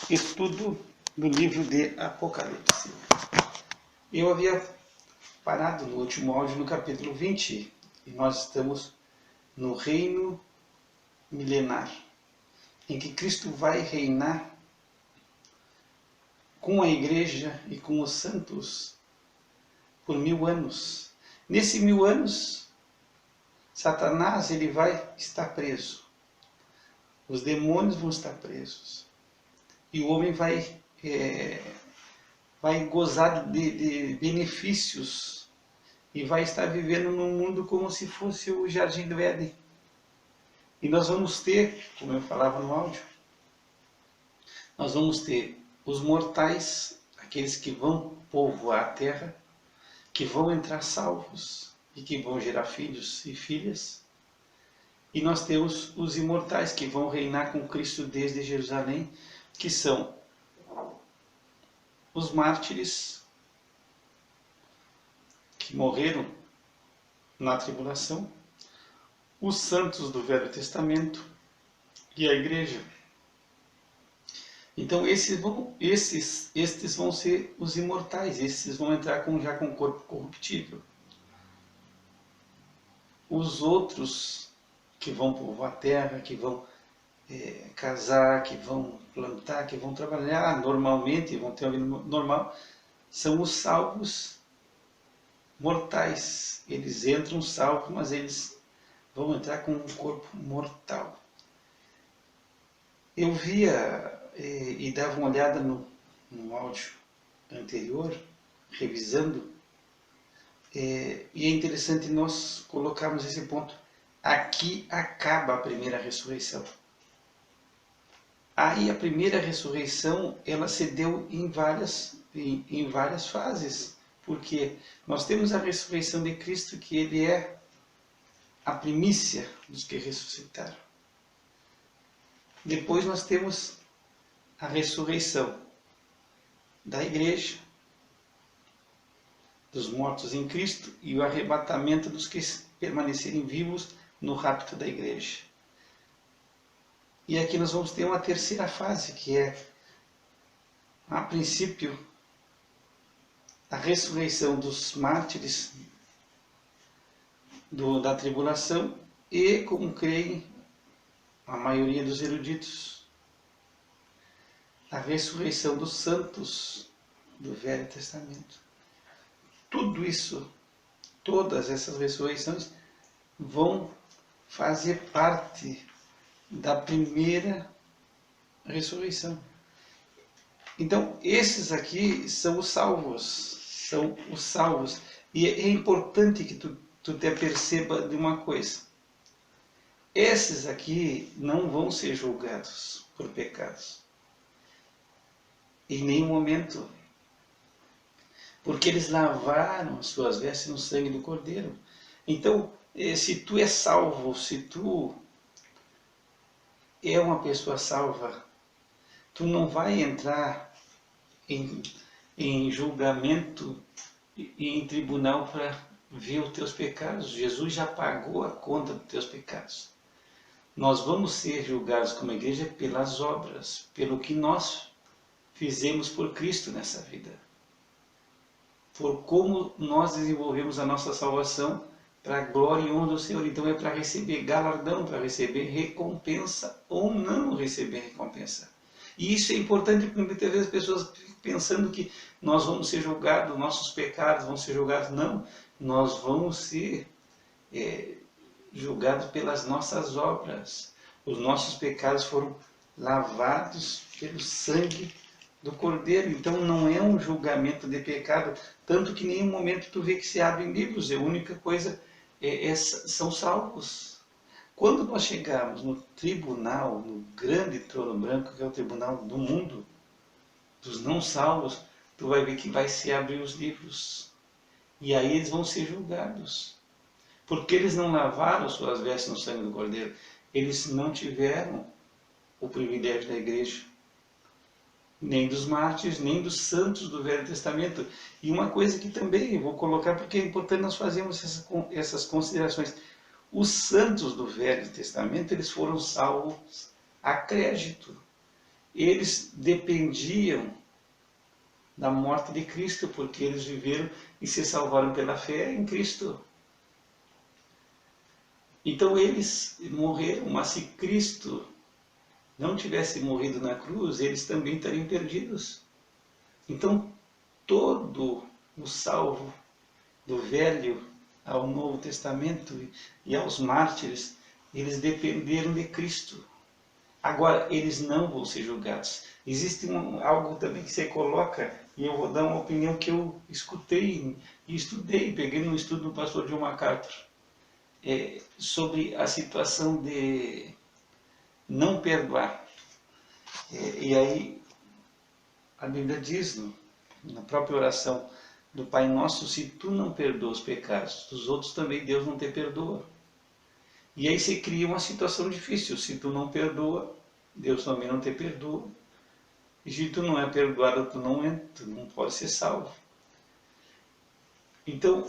Estudo do livro de Apocalipse. Eu havia parado no último áudio no capítulo 20 e nós estamos no reino milenar, em que Cristo vai reinar com a igreja e com os santos por 1000 anos. Nesse 1000 anos, Satanás ele vai estar preso, os demônios vão estar presos e o homem vai gozar de benefícios e vai estar vivendo num mundo como se fosse o Jardim do Éden. E nós vamos ter, como eu falava no áudio, nós vamos ter os mortais, aqueles que vão povoar a terra, que vão entrar salvos e que vão gerar filhos e filhas. E nós temos os imortais que vão reinar com Cristo desde Jerusalém, que são os mártires que morreram na tribulação, os santos do Velho Testamento e a igreja. Então estes vão ser os imortais, esses vão entrar já com corpo corruptível. Os outros que vão povoar a terra, que vão casar, que vão plantar, que vão trabalhar normalmente, vão ter uma vida normal, são os salvos mortais. Eles entram salvos, mas eles vão entrar com um corpo mortal. Eu via e dava uma olhada no áudio anterior, revisando, e é interessante nós colocarmos esse ponto. Aqui acaba a primeira ressurreição. Aí a primeira ressurreição, ela se deu em várias fases, porque nós temos a ressurreição de Cristo, que ele é a primícia dos que ressuscitaram. Depois nós temos a ressurreição da igreja, dos mortos em Cristo, e o arrebatamento dos que permanecerem vivos no rapto da igreja. E aqui nós vamos ter uma terceira fase, que é, a princípio, a ressurreição dos mártires da tribulação e, como creem a maioria dos eruditos, a ressurreição dos santos do Velho Testamento. Tudo isso, todas essas ressurreições vão fazer parte da primeira ressurreição. Então, esses aqui são os salvos, E é importante que tu te aperceba de uma coisa. Esses aqui não vão ser julgados por pecados. Em nenhum momento. Porque eles lavaram suas vestes no sangue do Cordeiro. Então, se tu é salvo, se tu é uma pessoa salva, tu não vai entrar em julgamento e em tribunal para ver os teus pecados. Jesus já pagou a conta dos teus pecados. Nós vamos ser julgados como igreja pelas obras, pelo que nós fizemos por Cristo nessa vida, por como nós desenvolvemos a nossa salvação para a glória e honra do Senhor. Então é para receber galardão, para receber recompensa ou não receber recompensa. E isso é importante porque muitas vezes as pessoas ficam pensando que nós vamos ser julgados, nossos pecados vão ser julgados. Não, nós vamos ser julgados pelas nossas obras. Os nossos pecados foram lavados pelo sangue do Cordeiro. Então não é um julgamento de pecado, tanto que em nenhum momento tu vê que se abrem livros. A única coisa são salvos. Quando nós chegarmos no tribunal, no grande trono branco, que é o tribunal do mundo, dos não salvos, tu vai ver que vai se abrir os livros. E aí eles vão ser julgados. Porque eles não lavaram suas vestes no sangue do Cordeiro. Eles não tiveram o privilégio da igreja, nem dos mártires, nem dos santos do Velho Testamento. E uma coisa que também eu vou colocar, porque é importante nós fazermos essas considerações. Os santos do Velho Testamento, eles foram salvos a crédito. eles dependiam da morte de Cristo, porque eles viveram e se salvaram pela fé em Cristo. Então eles morreram, mas se Cristo não tivesse morrido na cruz, eles também estariam perdidos. Então todo o salvo, do Velho ao Novo Testamento e aos mártires, eles dependeram de Cristo. Agora, eles não vão ser julgados. Existe algo também que você coloca, e eu vou dar uma opinião que eu escutei e estudei, peguei no estudo do pastor John MacArthur, sobre a situação de não perdoar. E aí, a Bíblia diz, na própria oração do Pai Nosso, se tu não perdoa os pecados dos outros, também Deus não te perdoa. E aí você cria uma situação difícil. Se tu não perdoa, Deus também não te perdoa. E se tu não é perdoado, tu não pode ser salvo. Então,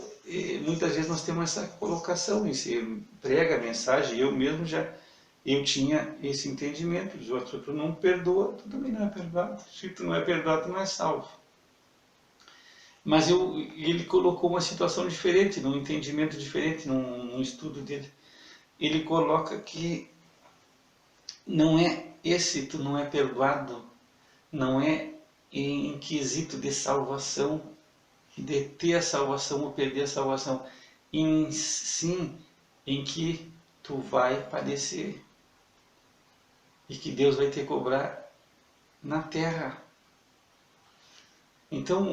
muitas vezes nós temos essa colocação, e você prega a mensagem, eu tinha esse entendimento, se tu não perdoa, tu também não é perdoado. Se tu não é perdoado, tu não é salvo. Mas ele colocou uma situação diferente, num entendimento diferente, num estudo dele. Ele coloca que não é esse tu não é perdoado, não é em quesito de salvação, de ter a salvação ou perder a salvação, sim em que tu vai padecer e que Deus vai te cobrar na terra. Então,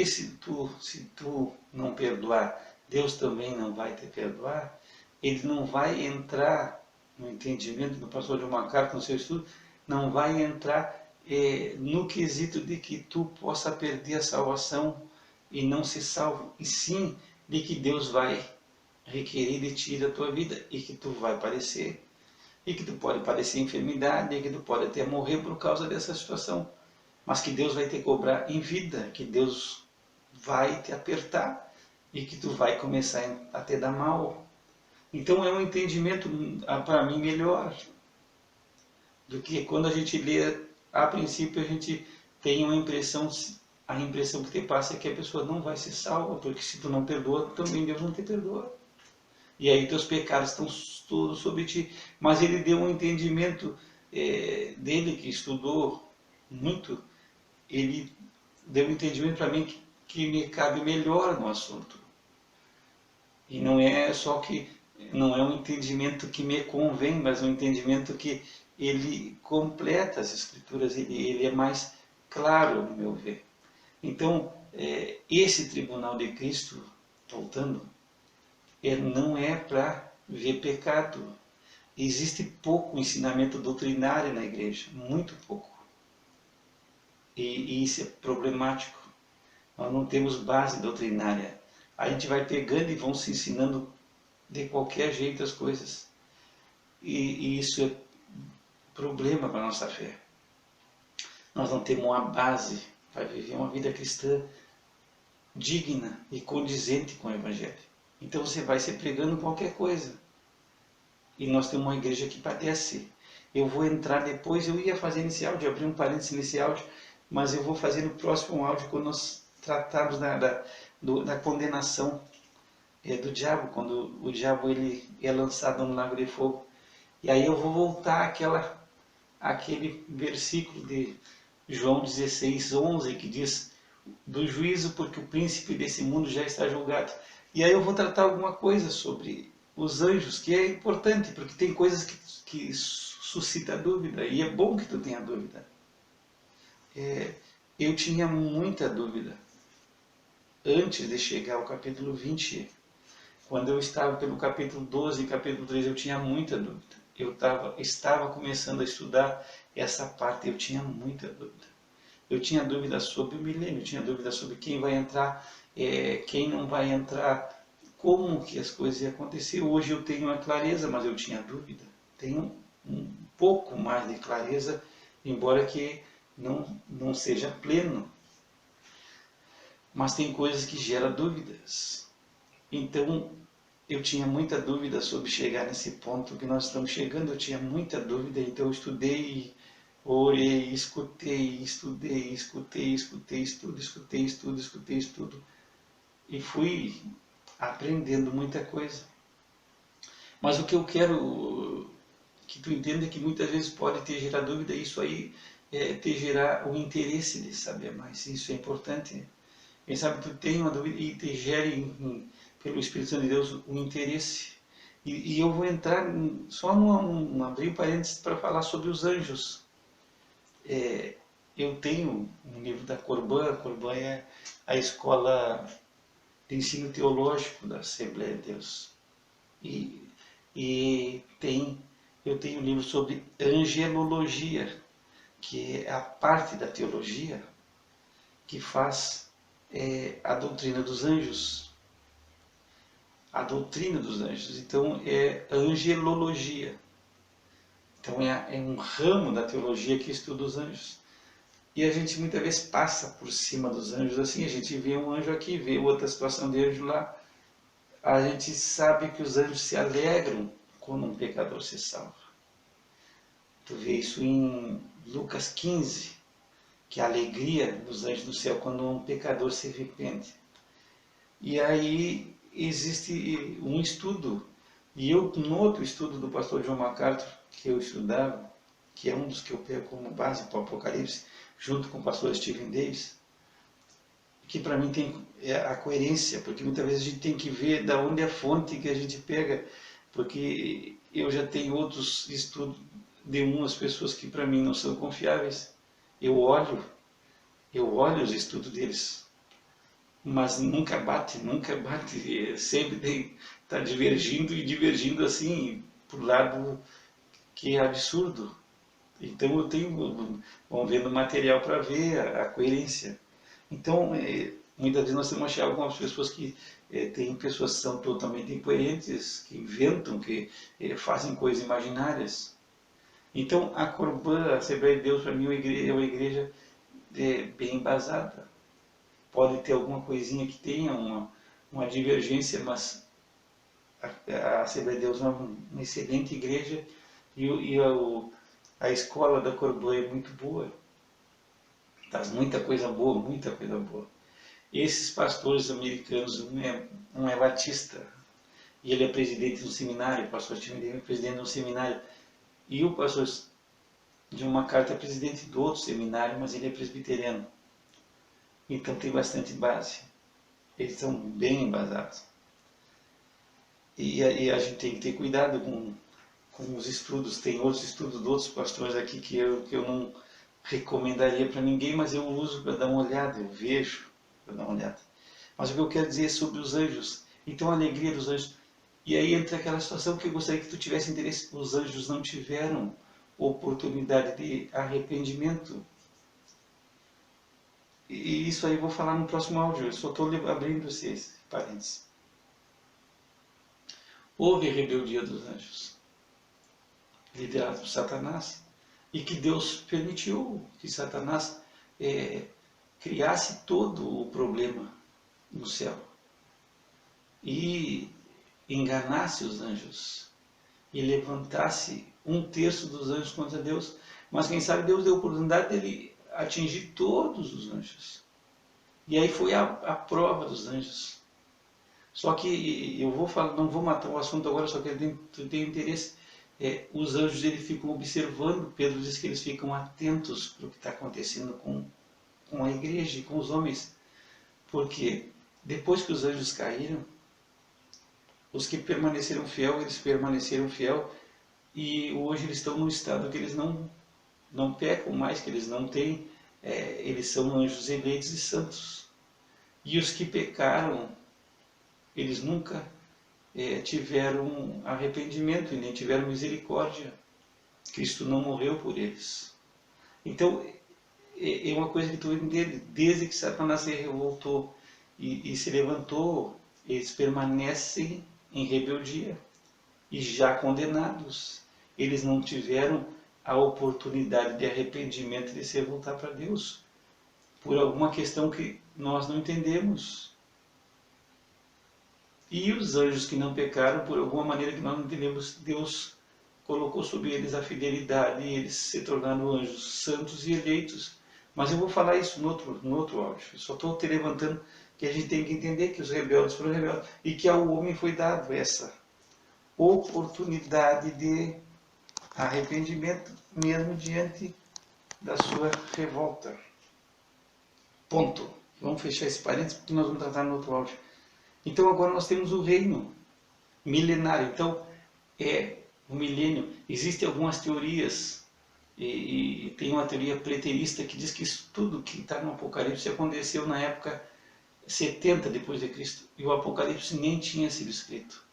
se tu não perdoar, Deus também não vai te perdoar. Ele não vai entrar no entendimento do pastor John MacArthur, no seu estudo, não vai entrar no quesito de que tu possa perder a salvação e não ser salvo, e sim de que Deus vai requerer de ti da tua vida e que tu vai padecer, e que tu pode padecer enfermidade, e que tu pode até morrer por causa dessa situação, mas que Deus vai te cobrar em vida, que Deus vai te apertar e que tu vai começar a te dar mal. Então é um entendimento, para mim, melhor do que quando a gente lê, a princípio a gente tem a impressão que te passa é que a pessoa não vai ser salva, porque se tu não perdoa, também Deus não te perdoa. E aí teus pecados estão todos sobre ti. Mas ele deu um entendimento dele, que estudou muito, ele deu um entendimento para mim que me cabe melhor no assunto. E não é só que, não é um entendimento que me convém, mas um entendimento que ele completa as Escrituras, ele é mais claro, no meu ver. Então, esse tribunal de Cristo, voltando, não é para ver pecado. Existe pouco ensinamento doutrinário na igreja, muito pouco. E isso é problemático. Nós não temos base doutrinária. A gente vai pegando e vão se ensinando de qualquer jeito as coisas. E isso é problema para a nossa fé. Nós não temos uma base para viver uma vida cristã digna e condizente com o Evangelho. Então você vai se pregando qualquer coisa. E nós temos uma igreja que padece. Eu vou entrar depois, eu ia fazer nesse áudio, abrir um parênteses nesse áudio, mas eu vou fazer no próximo áudio, quando nós tratarmos da condenação do diabo, quando o diabo ele é lançado no lago de fogo. E aí eu vou voltar àquele versículo de João 16:11, que diz do juízo, porque o príncipe desse mundo já está julgado. E aí eu vou tratar alguma coisa sobre os anjos, que é importante, porque tem coisas que suscita dúvida, e é bom que tu tenha dúvida. Eu tinha muita dúvida antes de chegar ao capítulo 20. Quando eu estava pelo capítulo 12 e capítulo 13, eu tinha muita dúvida. Eu estava começando a estudar essa parte, eu tinha muita dúvida. Eu tinha dúvida sobre o milênio, eu tinha dúvida sobre quem vai entrar, quem não vai entrar, como que as coisas iam acontecer. Hoje eu tenho uma clareza, mas eu tinha dúvida. Tenho um pouco mais de clareza, embora que não seja pleno. Mas tem coisas que geram dúvidas. Então, eu tinha muita dúvida sobre chegar nesse ponto que nós estamos chegando. Eu tinha muita dúvida, então eu estudei orei, escutei, estudei, escutei, escutei, estudo, escutei, estudo, escutei, estudo. E fui aprendendo muita coisa. Mas o que eu quero que tu entenda é que muitas vezes pode ter gerar dúvida, isso aí te gerar o interesse de saber mais. Isso é importante. Quem sabe tu tem uma dúvida e te gere, pelo Espírito Santo de Deus, o interesse. E eu vou entrar só abrir um parênteses para falar sobre os anjos. Eu tenho um livro da Corban, a Corban é a escola de ensino teológico da Assembleia de Deus. E, eu tenho um livro sobre angelologia, que é a parte da teologia que faz a doutrina dos anjos. A doutrina dos anjos. Então, é angelologia. Então, é um ramo da teologia que estuda os anjos. E a gente muitas vezes passa por cima dos anjos assim, a gente vê um anjo aqui, vê outra situação de anjo lá. A gente sabe que os anjos se alegram quando um pecador se salva. Tu vê isso em Lucas 15, que é a alegria dos anjos do céu quando um pecador se arrepende. E aí existe um estudo, e eu no outro estudo do pastor John MacArthur, que eu estudava, que é um dos que eu pego como base para o Apocalipse, junto com o pastor Stephen Davis, que para mim tem a coerência, porque muitas vezes a gente tem que ver da onde é a fonte que a gente pega, porque eu já tenho outros estudos de umas pessoas que para mim não são confiáveis. Eu olho os estudos deles, mas nunca bate, sempre está divergindo e divergindo assim, para o lado que é absurdo. Então eu tenho, vamos ver no material para ver a coerência. Então, muitas vezes nós temos achado algumas pessoas que tem pessoas que são totalmente incoerentes, que inventam, que fazem coisas imaginárias. Então, a Corban, a Assembleia de Deus, para mim, é uma igreja bem embasada. Pode ter alguma coisinha que tenha uma divergência, mas a Assembleia de Deus é uma excelente igreja e a escola da Corban é muito boa. Traz muita coisa boa, muita coisa boa. Esses pastores americanos, um é batista, e ele é presidente do seminário, o pastor Tim é presidente do seminário, e o pastor John MacArthur é presidente do outro seminário, mas ele é presbiteriano. Então tem bastante base. Eles são bem embasados. E a gente tem que ter cuidado com os estudos. Tem outros estudos de outros pastores aqui que eu não recomendaria para ninguém, mas eu uso para dar uma olhada, eu vejo para dar uma olhada. Mas o que eu quero dizer é sobre os anjos. Então a alegria dos anjos. E aí entra aquela situação que eu gostaria que tu tivesse interesse. Os anjos não tiveram oportunidade de arrependimento. E isso aí eu vou falar no próximo áudio. Eu só estou abrindo esses parênteses. Houve rebeldia dos anjos, liderado por Satanás, e que Deus permitiu que Satanás criasse todo o problema no céu e enganasse os anjos e levantasse um terço dos anjos contra Deus. Mas quem sabe Deus deu a oportunidade dele atingir todos os anjos. E aí foi a prova dos anjos. Só que eu vou falar, não vou matar o assunto agora, só que eu tenho interesse. Os anjos eles ficam observando, Pedro diz que eles ficam atentos para o que está acontecendo com a igreja e com os homens. Porque depois que os anjos caíram, os que permaneceram fiel, eles permaneceram fiel, e hoje eles estão num estado que eles não pecam mais, que eles não têm, eles são anjos eleitos e santos. E os que pecaram, eles nunca tiveram arrependimento e nem tiveram misericórdia. Cristo não morreu por eles. Então, é uma coisa que tu entende, desde que Satanás se revoltou e se levantou, eles permanecem em rebeldia e já condenados. Eles não tiveram a oportunidade de arrependimento de se voltar para Deus por alguma questão que nós não entendemos. E os anjos que não pecaram, por alguma maneira que nós não entendemos, Deus colocou sobre eles a fidelidade e eles se tornaram anjos santos e eleitos. Mas eu vou falar isso no outro áudio. Eu só estou te levantando que a gente tem que entender que os rebeldes foram rebeldes e que ao homem foi dado essa oportunidade de arrependimento mesmo diante da sua revolta. Ponto. Vamos fechar esse parênteses porque nós vamos tratar no outro áudio. Então agora nós temos o reino milenário. Então o milênio. Existem algumas teorias e tem uma teoria preterista que diz que isso tudo que está no Apocalipse aconteceu na época 70 depois de Cristo e o Apocalipse nem tinha sido escrito.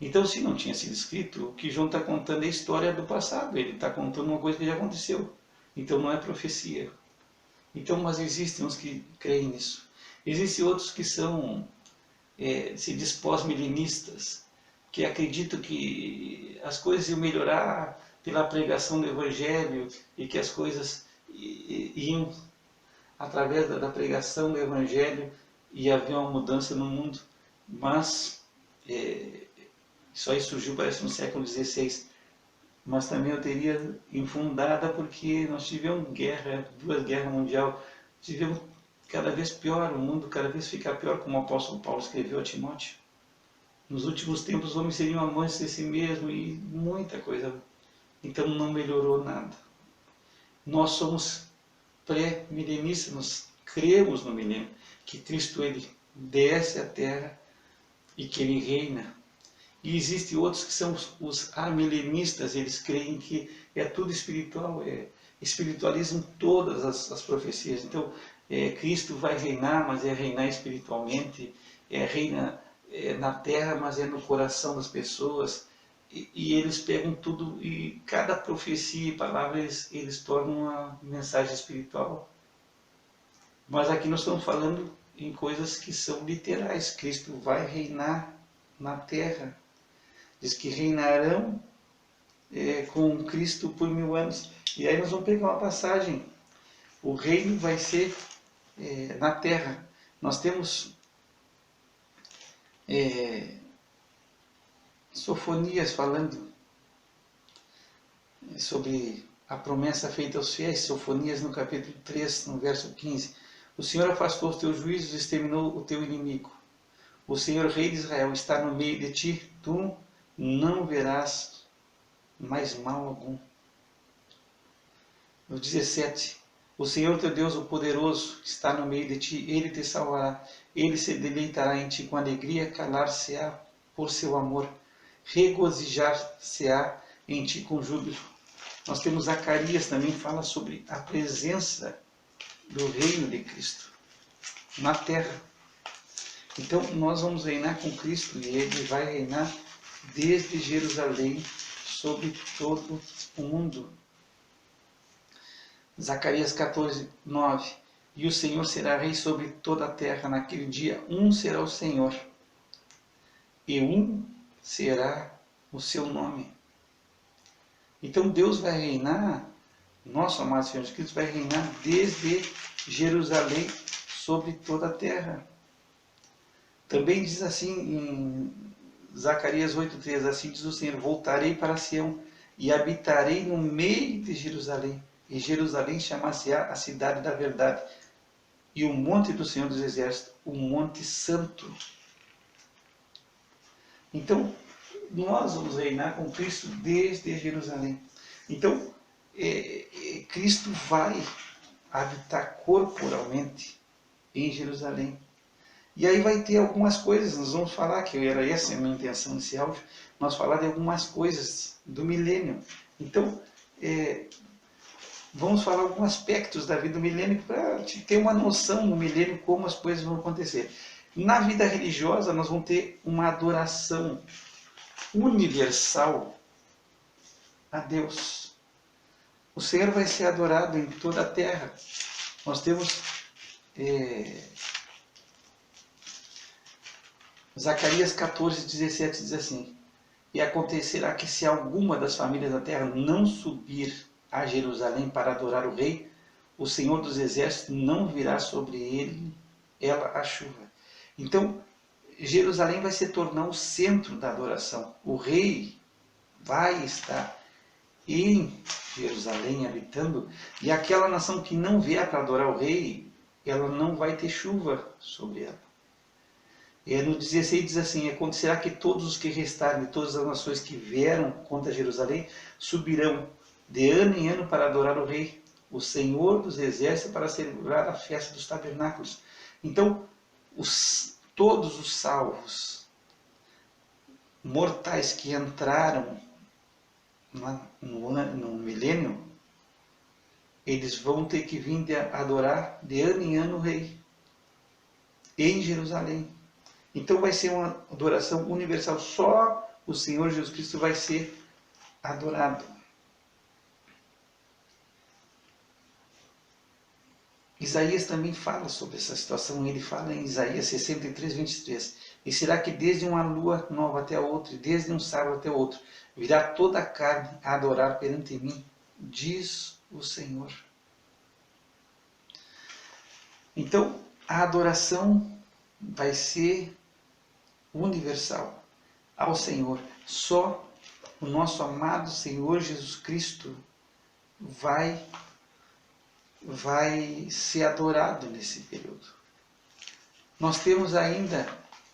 Então, se não tinha sido escrito, o que João está contando é a história do passado. Ele está contando uma coisa que já aconteceu. Então, não é profecia. Então, mas existem uns que creem nisso. Existem outros que são, se diz pós-milenistas, que acreditam que as coisas iam melhorar pela pregação do Evangelho e que as coisas iam, através da pregação do Evangelho, ia haver uma mudança no mundo. Mas isso aí surgiu, parece, no século XVI. Mas também eu teria infundada porque nós tivemos guerra, 2 guerras mundiais, tivemos cada vez pior, o mundo cada vez fica pior, como o apóstolo Paulo escreveu a Timóteo. Nos últimos tempos os homens seriam amantes de si mesmo e muita coisa. Então não melhorou nada. Nós somos pré-milenistas, nós cremos no milênio, que Cristo ele desce à terra e que ele reina. E existem outros que são os amilenistas, eles creem que é tudo espiritual, espiritualizam todas as profecias. Então, Cristo vai reinar, mas é reinar espiritualmente, reina na terra, mas é no coração das pessoas. E eles pegam tudo, e cada profecia e palavra eles tornam uma mensagem espiritual. Mas aqui nós estamos falando em coisas que são literais. Cristo vai reinar na terra. Diz que reinarão com Cristo por 1000 anos. E aí nós vamos pegar uma passagem. O reino vai ser na terra. Nós temos Sofonias falando sobre a promessa feita aos fiéis. Sofonias no capítulo 3, no verso 15. O Senhor afastou os teus juízos e exterminou o teu inimigo. O Senhor, Rei de Israel, está no meio de ti. Tu não verás mais mal algum. No 17, o Senhor teu Deus, o poderoso, está no meio de ti, ele te salvará, ele se deleitará em ti com alegria, calar-se-á por seu amor, regozijar-se-á em ti com júbilo. Nós temos Zacarias também, fala sobre a presença do reino de Cristo na terra. Então nós vamos reinar com Cristo e ele vai reinar desde Jerusalém sobre todo o mundo. Zacarias 14, 9. E o Senhor será rei sobre toda a terra. Naquele dia, um será o Senhor, e um será o seu nome. Então Deus vai reinar, nosso amado Senhor Jesus Cristo vai reinar desde Jerusalém sobre toda a terra. Também diz assim em Zacarias 8,3, assim diz o Senhor, voltarei para Sião e habitarei no meio de Jerusalém, e Jerusalém chamar-se-á a cidade da verdade, e o monte do Senhor dos Exércitos, o monte santo. Então, nós vamos reinar com Cristo desde Jerusalém. Então, Cristo vai habitar corporalmente em Jerusalém. E aí vai ter algumas coisas, nós vamos falar, que era essa a minha intenção nesse áudio, nós falar de algumas coisas do milênio. Então, vamos falar alguns aspectos da vida do milênio para ter uma noção no milênio como as coisas vão acontecer. Na vida religiosa, nós vamos ter uma adoração universal a Deus. O Senhor vai ser adorado em toda a terra. Nós temos Zacarias 14, 17 diz assim: e acontecerá que se alguma das famílias da terra não subir a Jerusalém para adorar o rei, o Senhor dos Exércitos não virá sobre ela a chuva. Então, Jerusalém vai se tornar o centro da adoração. O rei vai estar em Jerusalém habitando, e aquela nação que não vier para adorar o rei, ela não vai ter chuva sobre ela. No 16 diz assim: acontecerá que todos os que restarem de todas as nações que vieram contra Jerusalém subirão de ano em ano para adorar o rei, o Senhor dos exércitos, para celebrar a festa dos tabernáculos. Então, todos os salvos mortais que entraram no milênio, eles vão ter que vir adorar de ano em ano o rei em Jerusalém. Então vai ser uma adoração universal, só o Senhor Jesus Cristo vai ser adorado. Isaías também fala sobre essa situação, ele fala em Isaías 63, 23. E será que desde uma lua nova até a outra, e desde um sábado até outro, virá toda a carne a adorar perante mim, diz o Senhor. Então, a adoração vai ser universal ao Senhor. Só o nosso amado Senhor Jesus Cristo vai ser adorado nesse período. Nós temos ainda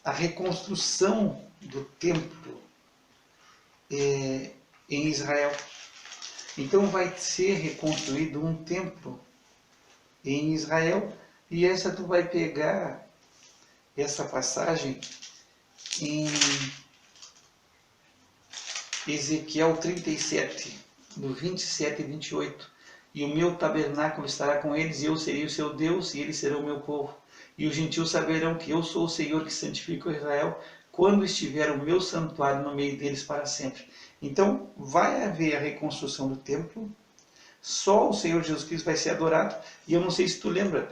a reconstrução do templo em Israel. Então vai ser reconstruído um templo em Israel, e essa tu vai pegar essa passagem em Ezequiel 37, do 27 e 28. E o meu tabernáculo estará com eles, e eu serei o seu Deus, e eles serão o meu povo. E os gentios saberão que eu sou o Senhor que santifica Israel, quando estiver o meu santuário no meio deles para sempre. Então, vai haver a reconstrução do templo, só o Senhor Jesus Cristo vai ser adorado. E eu não sei se tu lembra,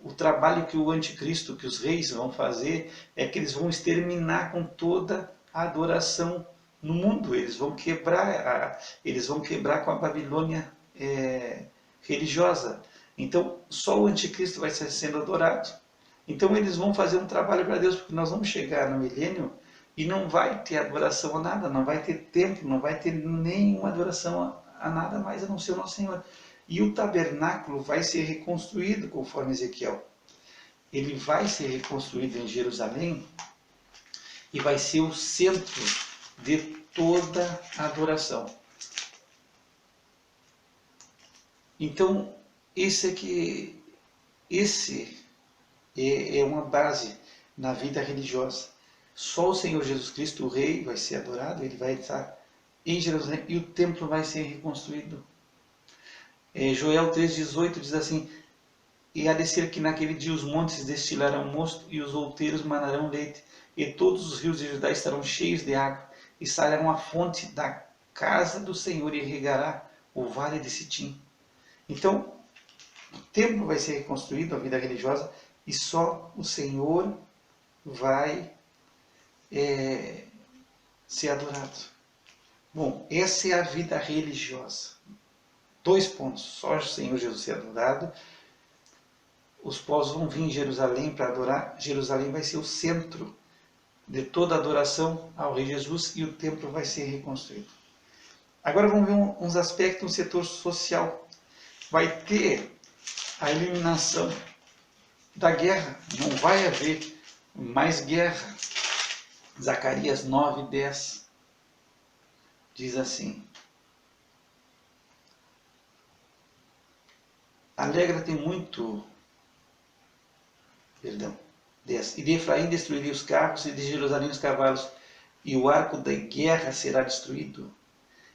o trabalho que o anticristo, que os reis vão fazer, é que eles vão exterminar com toda a adoração no mundo. Eles vão quebrar com a Babilônia religiosa. Então, só o anticristo vai estar sendo adorado. Então, eles vão fazer um trabalho para Deus, porque nós vamos chegar no milênio e não vai ter adoração a nada, não vai ter templo, não vai ter nenhuma adoração a nada mais a não ser o nosso Senhor. E o tabernáculo vai ser reconstruído conforme Ezequiel. Ele vai ser reconstruído em Jerusalém e vai ser o centro de toda a adoração. Então, esse é uma base na vida religiosa. Só o Senhor Jesus Cristo, o Rei, vai ser adorado, ele vai estar em Jerusalém e o templo vai ser reconstruído. Joel 3,18 diz assim: e há de ser que naquele dia os montes destilarão mosto e os outeiros manarão leite, e todos os rios de Judá estarão cheios de água, e sairá a fonte da casa do Senhor e regará o vale de Sitim. Então, o templo vai ser reconstruído, a vida religiosa, e só o Senhor vai ser adorado. Bom, essa é a vida religiosa. 2 pontos: só o Senhor Jesus ser adorado. Os povos vão vir em Jerusalém para adorar. Jerusalém vai ser o centro de toda a adoração ao Rei Jesus e o templo vai ser reconstruído. Agora vamos ver uns aspectos no setor social. Vai ter a eliminação da guerra. Não vai haver mais guerra. Zacarias 9:10 diz assim: alegra-te muito, 10. E de Efraim destruirei os carros, e de Jerusalém os cavalos, e o arco da guerra será destruído.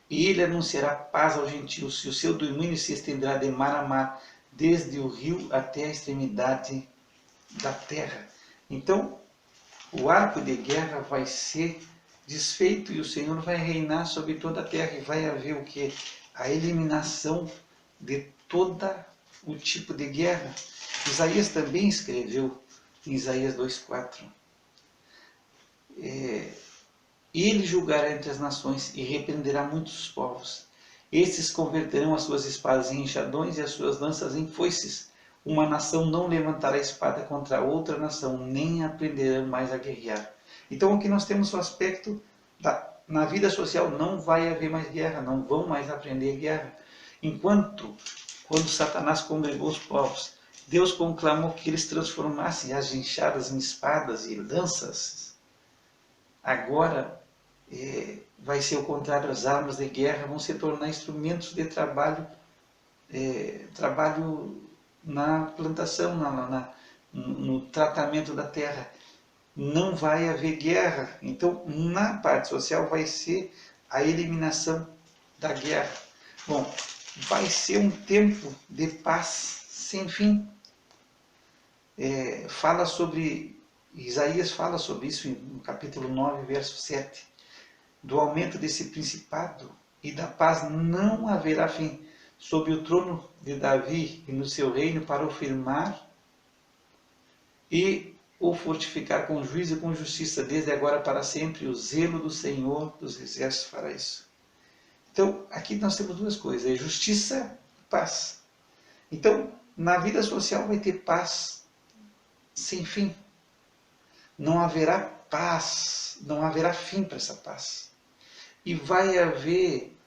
E ele anunciará paz aos gentios, e o seu domínio se estenderá de mar a mar, desde o rio até a extremidade da terra. Então, o arco de guerra vai ser desfeito, e o Senhor vai reinar sobre toda a terra, e vai haver o que? A eliminação de toda o tipo de guerra. Isaías também escreveu em Isaías 2:4. Ele julgará entre as nações e repreenderá muitos povos. Estes converterão as suas espadas em enxadões e as suas lanças em foices. Uma nação não levantará espada contra outra nação, nem aprenderão mais a guerrear. Então aqui nós temos o aspecto da na vida social não vai haver mais guerra, não vão mais aprender guerra. Quando Satanás congregou os povos, Deus conclamou que eles transformassem as enxadas em espadas e lanças. Agora vai ser o contrário, as armas de guerra vão se tornar instrumentos de trabalho, trabalho na plantação, no tratamento da terra. Não vai haver guerra. Então, na parte social vai ser a eliminação da guerra. Bom, vai ser um tempo de paz sem fim. Isaías fala sobre isso no capítulo 9, verso 7. Do aumento desse principado e da paz não haverá fim sobre o trono de Davi e no seu reino, para o firmar e o fortificar com juízo e com justiça, desde agora para sempre. O zelo do Senhor dos Exércitos fará isso. Então, aqui nós temos duas coisas, justiça e paz. Então, na vida social vai ter paz sem fim. Não haverá paz, não haverá fim para essa paz. E vai haver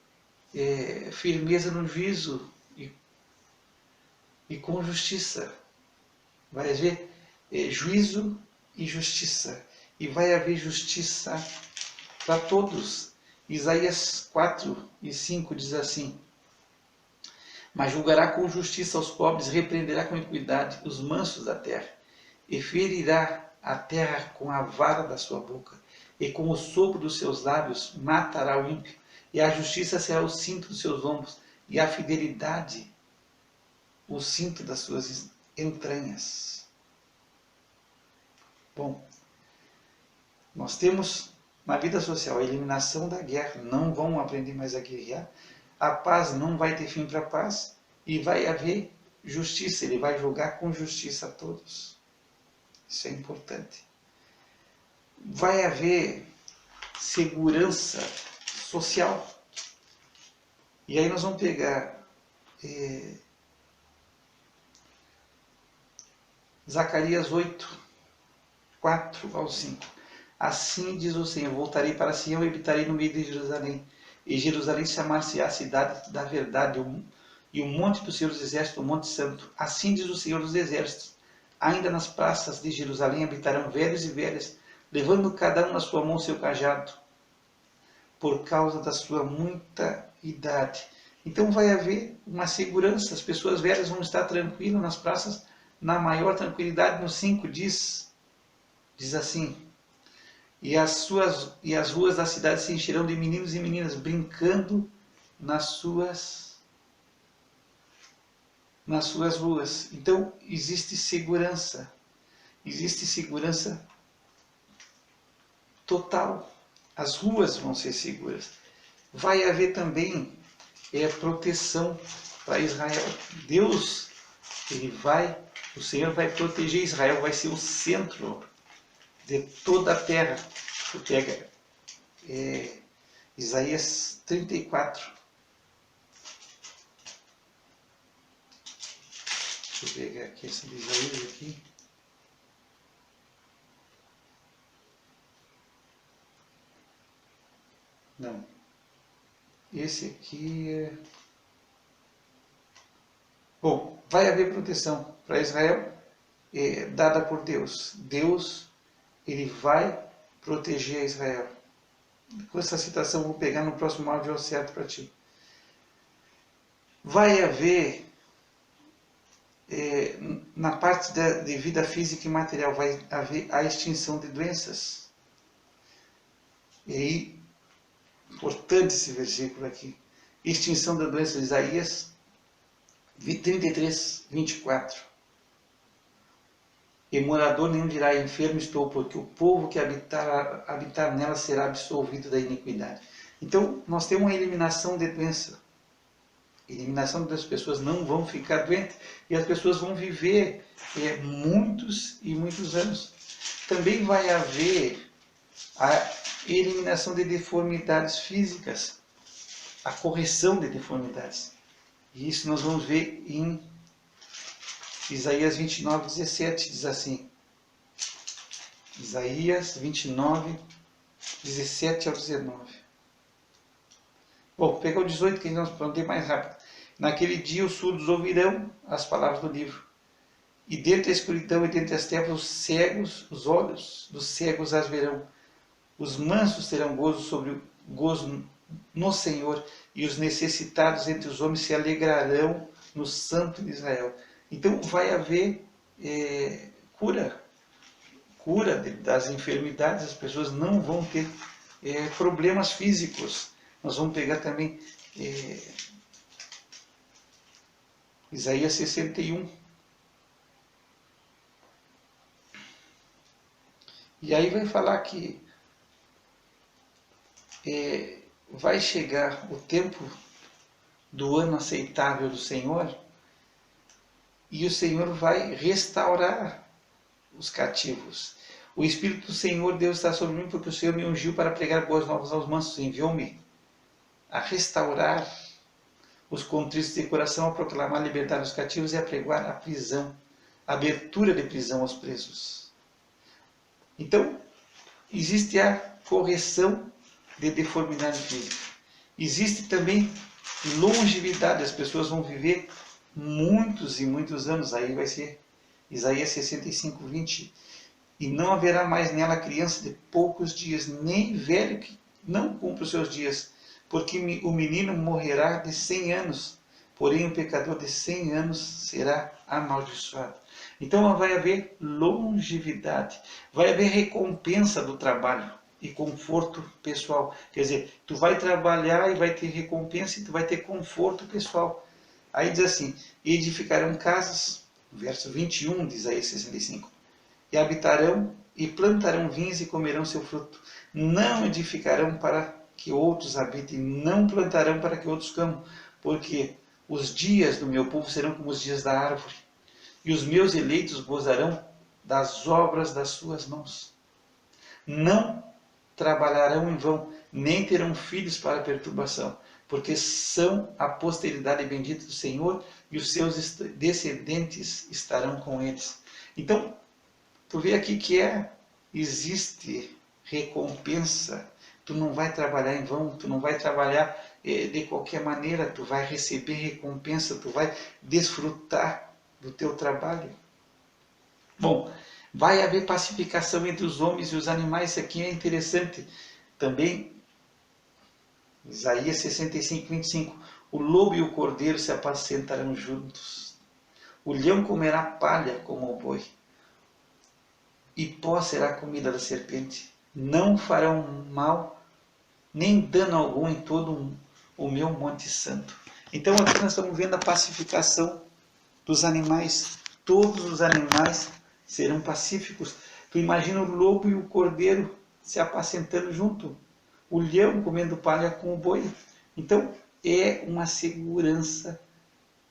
firmeza no juízo e com justiça. Vai haver juízo e justiça. E vai haver justiça para todos. Isaías 4 e 5 diz assim: mas julgará com justiça aos pobres, repreenderá com equidade os mansos da terra, e ferirá a terra com a vara da sua boca, e com o sopro dos seus lábios matará o ímpio, e a justiça será o cinto dos seus lombos, e a fidelidade o cinto das suas entranhas. Bom, nós temos na vida social a eliminação da guerra, não vão aprender mais a guerrear, a paz, não vai ter fim para a paz, e vai haver justiça, ele vai julgar com justiça a todos. Isso é importante. Vai haver segurança social. E aí nós vamos pegar Zacarias 8, 4 ao 5. Assim diz o Senhor: voltarei para Sião e habitarei no meio de Jerusalém. E Jerusalém chamar-se-á a cidade da verdade, e o monte do Senhor dos Exércitos, o monte santo. Assim diz o Senhor dos Exércitos: ainda nas praças de Jerusalém habitarão velhos e velhas, levando cada um na sua mão seu cajado, por causa da sua muita idade. Então vai haver uma segurança, as pessoas velhas vão estar tranquilas nas praças, na maior tranquilidade. No 5 diz assim: e as ruas da cidade se encherão de meninos e meninas brincando nas suas ruas. Então existe segurança total. As ruas vão ser seguras. Vai haver também proteção para Israel. O Senhor vai proteger Israel, vai ser o centro de toda a terra. Tu pega Isaías 34. Deixa eu pegar aqui essa de Isaías aqui. Não. Esse aqui é... Bom, vai haver proteção para Israel dada por Deus. Deus, ele vai proteger Israel. Com essa citação eu vou pegar no próximo áudio certo para ti. Vai haver, na parte de vida física e material, vai haver a extinção de doenças. E aí, importante esse versículo aqui. Extinção da doença de Isaías 33, 24. E morador nenhum dirá: enfermo estou, porque o povo que habitar nela será absolvido da iniquidade. Então, nós temos uma eliminação de doença. Eliminação das pessoas não vão ficar doentes e as pessoas vão viver muitos e muitos anos. Também vai haver a eliminação de deformidades físicas, a correção de deformidades. E isso nós vamos ver em Isaías 29, 17, diz assim. Isaías 29, 17 ao 19. Bom, vou pegar o 18 que nós vamos ter mais rápido. Naquele dia os surdos ouvirão as palavras do livro. E dentre a escuridão e dentre as trevas os cegos, os olhos dos cegos as verão. Os mansos terão gozo no Senhor, e os necessitados entre os homens se alegrarão no Santo de Israel. Então vai haver cura das enfermidades, as pessoas não vão ter problemas físicos. Nós vamos pegar também Isaías 61. E aí vai falar que vai chegar o tempo do ano aceitável do Senhor, e o Senhor vai restaurar os cativos. O Espírito do Senhor Deus está sobre mim, porque o Senhor me ungiu para pregar boas novas aos mansos, enviou-me a restaurar os contritos de coração, a proclamar a liberdade aos cativos e a pregar a prisão, a abertura de prisão aos presos. Então, existe a correção de deformidade física. Existe também longevidade, as pessoas vão viver muitos e muitos anos. Aí vai ser Isaías 65, 20. E não haverá mais nela criança de poucos dias, nem velho que não cumpra os seus dias, porque o menino morrerá de 100 anos, porém o pecador de 100 anos será amaldiçoado. Então vai haver longevidade, vai haver recompensa do trabalho e conforto pessoal. Quer dizer, tu vai trabalhar e vai ter recompensa e tu vai ter conforto pessoal. Aí diz assim, edificarão casas, verso 21 de Isaías 65, e habitarão e plantarão vinhas e comerão seu fruto. Não edificarão para que outros habitem, não plantarão para que outros comam, porque os dias do meu povo serão como os dias da árvore, e os meus eleitos gozarão das obras das suas mãos. Não trabalharão em vão, nem terão filhos para perturbação, porque são a posteridade bendita do Senhor, e os seus descendentes estarão com eles. Então, tu vê aqui que existe recompensa. Tu não vai trabalhar em vão, tu não vai trabalhar de qualquer maneira, tu vai receber recompensa, tu vai desfrutar do teu trabalho. Bom, vai haver pacificação entre os homens e os animais. Isso aqui é interessante também. Isaías 65, 25. O lobo e o cordeiro se apacentarão juntos. O leão comerá palha como o boi, e pó será a comida da serpente. Não farão mal, nem dano algum em todo o meu monte santo. Então aqui nós estamos vendo a pacificação dos animais. Todos os animais serão pacíficos. Tu imagina o lobo e o cordeiro se apacentando junto, o leão comendo palha com o boi. Então é uma segurança,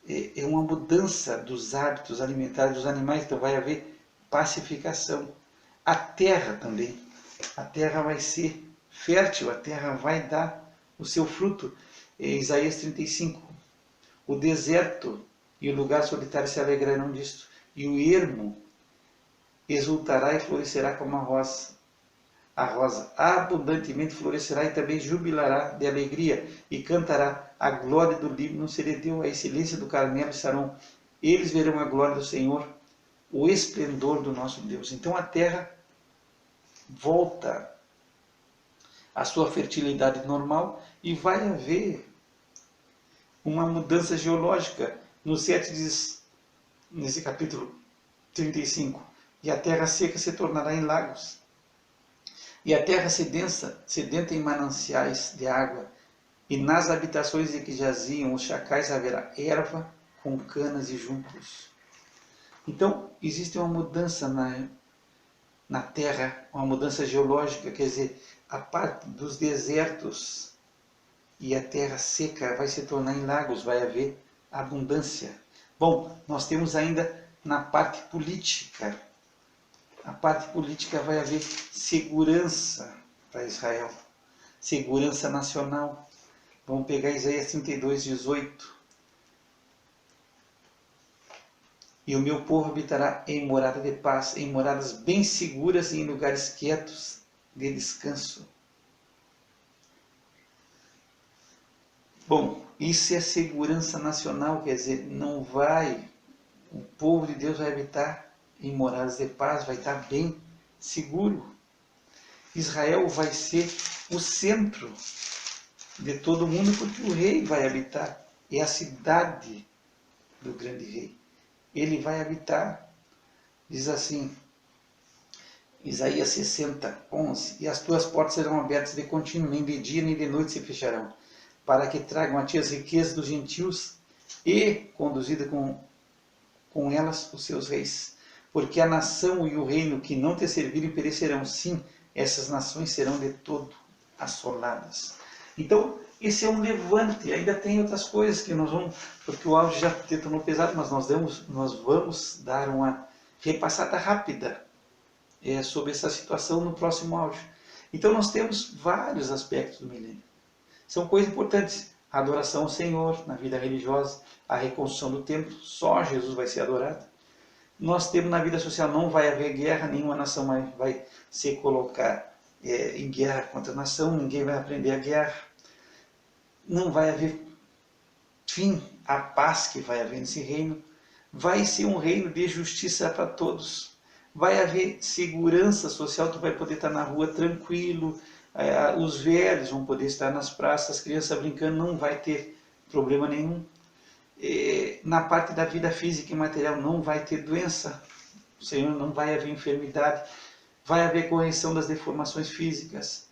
é uma mudança dos hábitos alimentares dos animais. Então vai haver pacificação. A terra também, a terra vai ser fértil, a terra vai dar o seu fruto. Isaías 35, o deserto e o lugar solitário se alegrarão disto, e o ermo exultará e florescerá como a rosa abundantemente florescerá e também jubilará de alegria, e cantará a glória do Líbano, se lhe deu a excelência do Carmelo e Saron. Eles verão a glória do Senhor, o esplendor do nosso Deus. Então a terra volta à sua fertilidade normal e vai haver uma mudança geológica. No 7 diz, nesse capítulo 35, e a terra seca se tornará em lagos, e a terra sedenta em mananciais de água, e nas habitações em que jaziam os chacais haverá erva com canas e juncos. Então existe uma mudança na terra, uma mudança geológica, quer dizer, a parte dos desertos e a terra seca vai se tornar em lagos, vai haver abundância. Bom, nós temos ainda na parte política. A parte política vai haver segurança para Israel, segurança nacional. Vamos pegar Isaías 32, 18. E o meu povo habitará em morada de paz, em moradas bem seguras e em lugares quietos de descanso. Bom, isso é segurança nacional, quer dizer, não vai, o povo de Deus vai habitar em moradas de paz, vai estar bem seguro. Israel vai ser o centro de todo mundo, porque o rei vai habitar, é a cidade do grande rei. Ele vai habitar, diz assim, Isaías 60, 11, e as tuas portas serão abertas de contínuo, nem de dia nem de noite se fecharão, para que tragam a ti as riquezas dos gentios e conduzida com elas os seus reis. Porque a nação e o reino que não te servirem perecerão, sim, essas nações serão de todo assoladas. Então, esse é um levante. Ainda tem outras coisas que nós vamos, porque o áudio já tornou pesado, mas nós vamos dar uma repassada rápida sobre essa situação no próximo áudio. Então, nós temos vários aspectos do milênio. São coisas importantes. A adoração ao Senhor na vida religiosa, a reconstrução do templo, só Jesus vai ser adorado. Nós temos na vida social, não vai haver guerra, nenhuma nação vai se colocar em guerra contra a nação, ninguém vai aprender a guerra. Não vai haver fim à paz que vai haver nesse reino. Vai ser um reino de justiça para todos. Vai haver segurança social, tu vai poder estar na rua tranquilo, os velhos vão poder estar nas praças, as crianças brincando, não vai ter problema nenhum. Na parte da vida física e material não vai ter doença, o Senhor, não vai haver enfermidade, vai haver correção das deformações físicas.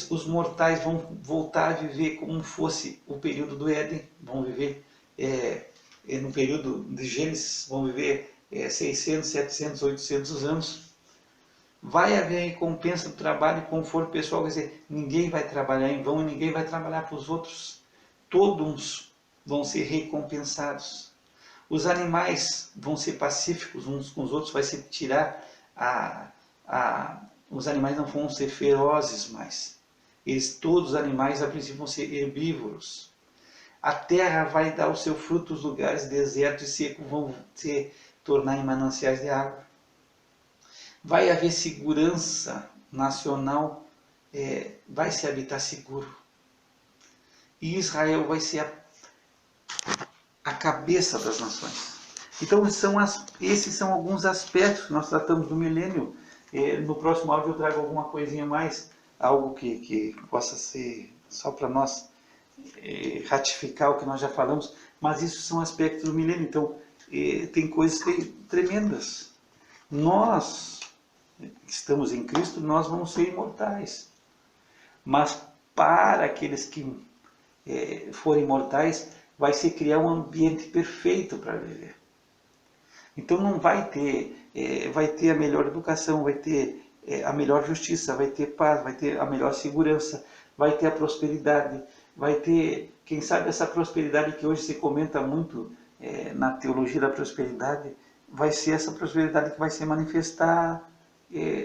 Os mortais vão voltar a viver como fosse o período do Éden, vão viver no período de Gênesis, vão viver 600, 700, 800 anos. Vai haver recompensa do trabalho e conforto pessoal, quer dizer, ninguém vai trabalhar em vão e ninguém vai trabalhar para os outros. Todos vão ser recompensados. Os animais vão ser pacíficos uns com os outros, vai se tirar os animais não vão ser ferozes mais. Todos os animais a princípio vão ser herbívoros. A terra vai dar o seu fruto, os lugares desertos e secos vão se tornar em mananciais de água. Vai haver segurança nacional, vai se habitar seguro. E Israel vai ser a cabeça das nações. Então, esses são alguns aspectos que nós tratamos do milênio. No próximo áudio eu trago alguma coisinha mais, algo que possa ser só para nós ratificar o que nós já falamos, mas isso são aspectos do milênio. Então, tem coisas tremendas. Nós, que estamos em Cristo, nós vamos ser imortais. Mas para aqueles que forem mortais, vai se criar um ambiente perfeito para viver. Então não vai ter a melhor educação, vai ter a melhor justiça, vai ter paz, vai ter a melhor segurança, vai ter a prosperidade, vai ter, quem sabe, essa prosperidade que hoje se comenta muito na teologia da prosperidade, vai ser essa prosperidade que vai se manifestar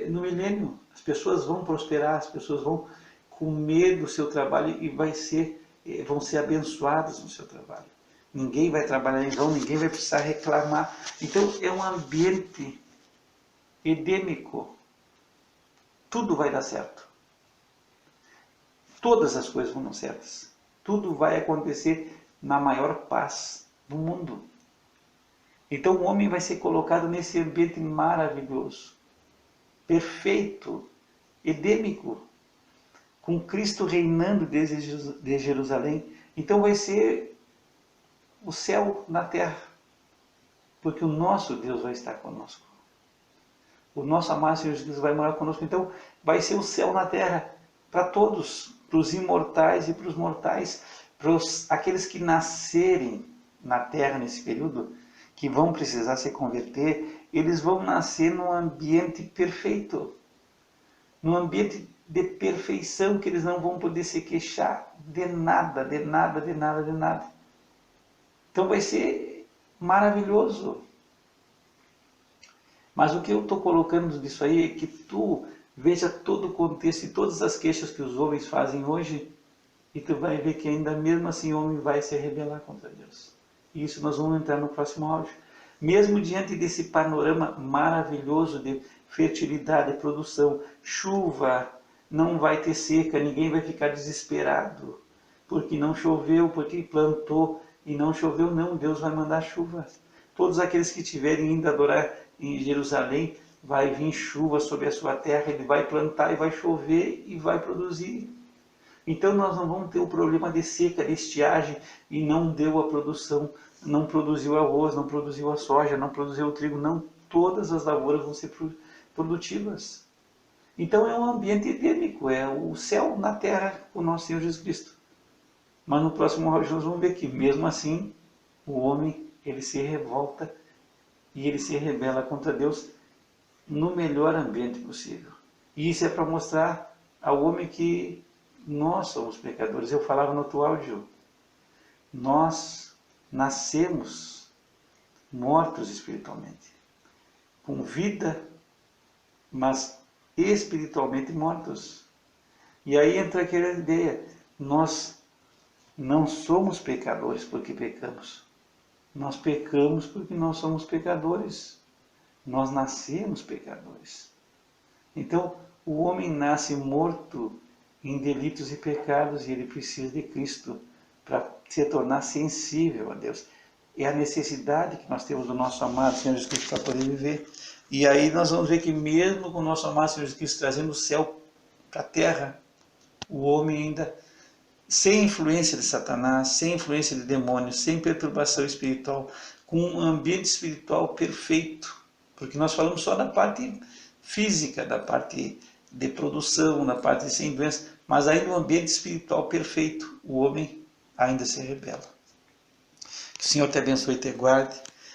no milênio. As pessoas vão prosperar, as pessoas vão comer do seu trabalho e vão ser abençoadas no seu trabalho. Ninguém vai trabalhar em vão, ninguém vai precisar reclamar. Então é um ambiente edêmico. Tudo vai dar certo. Todas as coisas vão dar certas. Tudo vai acontecer na maior paz do mundo. Então o homem vai ser colocado nesse ambiente maravilhoso, perfeito, edêmico, com Cristo reinando desde Jerusalém. Então vai ser o céu na terra, porque o nosso Deus vai estar conosco. O nosso amado Senhor Jesus vai morar conosco. Então vai ser o céu na terra para todos, para os imortais e para os mortais, para aqueles que nascerem na terra nesse período, que vão precisar se converter, eles vão nascer num ambiente perfeito, num ambiente de perfeição, que eles não vão poder se queixar de nada, de nada, de nada, de nada. Então vai ser maravilhoso. Mas o que eu estou colocando disso aí é que tu veja todo o contexto e todas as queixas que os homens fazem hoje, e tu vai ver que ainda mesmo assim o homem vai se rebelar contra Deus. E isso nós vamos entrar no próximo áudio. Mesmo diante desse panorama maravilhoso de fertilidade, produção, chuva, não vai ter seca, ninguém vai ficar desesperado, porque não choveu, porque plantou e não choveu. Não, Deus vai mandar chuva. Todos aqueles que tiverem indo adorar em Jerusalém, vai vir chuva sobre a sua terra, ele vai plantar e vai chover e vai produzir. Então nós não vamos ter o problema de seca, de estiagem, e não deu a produção, não produziu arroz, não produziu a soja, não produziu o trigo, não. Todas as lavouras vão ser produtivas. Então é um ambiente edêmico, é o céu na terra com o nosso Senhor Jesus Cristo. Mas no próximo áudio nós vamos ver que mesmo assim o homem ele se revolta e ele se rebela contra Deus no melhor ambiente possível. E isso é para mostrar ao homem que nós somos pecadores. Eu falava no outro áudio, nós nascemos mortos espiritualmente, com vida, mas espiritualmente mortos. E aí entra aquela ideia, nós não somos pecadores porque pecamos. Nós pecamos porque nós somos pecadores. Nós nascemos pecadores. Então, o homem nasce morto em delitos e pecados e ele precisa de Cristo para se tornar sensível a Deus. É a necessidade que nós temos do nosso amado Senhor Jesus Cristo para poder viver. E aí nós vamos ver que mesmo com o nosso amado Senhor Jesus Cristo trazendo o céu para a terra, o homem ainda, sem influência de Satanás, sem influência de demônios, sem perturbação espiritual, com um ambiente espiritual perfeito, porque nós falamos só da parte física, da parte de produção, da parte de sem doença, mas aí no ambiente espiritual perfeito, o homem ainda se rebela. Que o Senhor te abençoe e te guarde,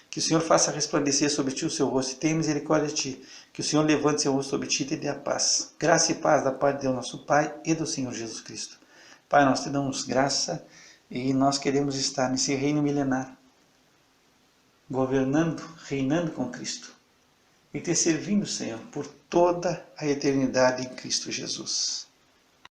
que o Senhor faça resplandecer sobre ti o seu rosto e tenha misericórdia de ti, que o Senhor levante seu rosto sobre ti e te dê a paz. Graça e paz da parte de Deus nosso Pai e do Senhor Jesus Cristo. Pai, nós te damos graça e nós queremos estar nesse reino milenar, governando, reinando com Cristo e te servindo, Senhor, por toda a eternidade em Cristo Jesus.